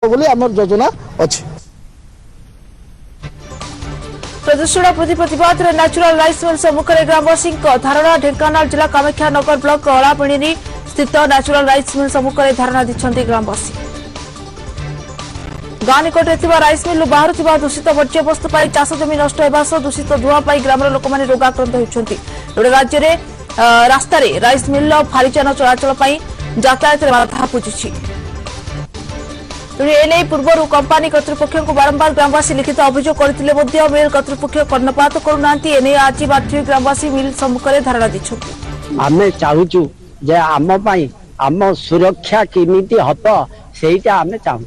बोली आमर योजना अछि। प्रदूषण प्रति प्रतिवाद न्याचुराल राइस मिल सम्मुखें ग्रामवासी धारणा। ढेंकानाल जिला कामाख्या नगर ब्लॉक अलापिणी स्थित न्याचुराल राइस मिल सम्मुखें धारणा दी ग्रामवासी। गाँ निकटे राइस मिल बाहर दूषित वर्ज्य वस्तु चाष जमी नष्ट होगा सह दूषित धुआं ग्राम लोक मैंने रोगाक्रांत होती। राज्य में रास्त राइस मिल भारीजान चलाचल यातायात बाधा पूजी। एने पूर्व कंपानी कर्तृपक्ष को बारंबार ग्रामवासी लिखित अभियोग करते मिल कर्तृपक्ष कर्णपात करूना। एने आज बाध्य ग्रामवासी मिल सम्मुखें धारणा दी। आम चाहूचु जे आम सुरक्षा केमिति हत सेटा आम चाहू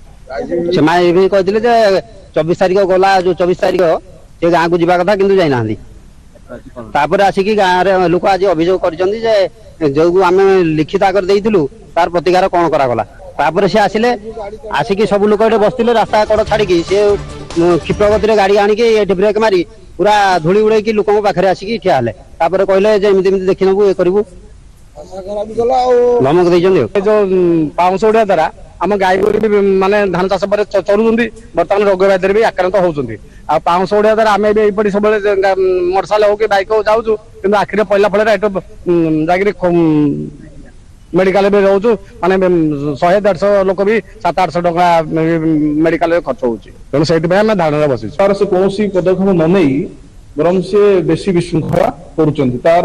से कहते 24 तारिख गला जो 24 तारिख से गाँव को जावा कथा किंतु जाइना आसिकी गाँव लोक आज अभियोग कर जो आम लिखित आकर देइथिलु तार प्रतिकार कौन करागला तापर से आसिले आसिकी सब लोक बसते रास्ता कड़ छाड़ी से क्षिप्र गति गाड़ी आनिकी ब्रेक मारी पूरा धूली उड़े लोक पाखे आसिकी ठिया हेले कहले देखी नबू ये करू धमक देते जो पाउंश उड़िया द्वारा आम गाई गोरी माने धान चाष पर चलुंट बर्तमान रोग व्याधि भी आक्रांत होती पाउंश उड़िया द्वारा आम ये सब मोटरसाइकेल हो कि बाइक हो जाऊँ कि आखिरी पड़ला फल जा मेडिकल भी रोचु माने 100-150 लोक भी 700-800 टका मेडिकल खर्च होची तेणु से धारणा बसी तार से कौन पदक्षेप न नहीं बरम से बेसी विशृंखला करुचंती तार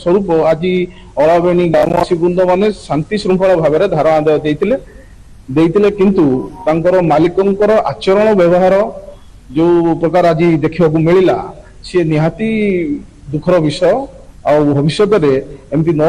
स्वरूप आज अलाबेणी ग्रामवासी वृंद माने शांति श्रृंखला भाव में धारणा देइतिले किंतु तांकर मालिकंकर आचरण व्यवहार जो प्रकार आज देखा मिलला सी निहाती दुखर विषय आ भविष्य में एमती न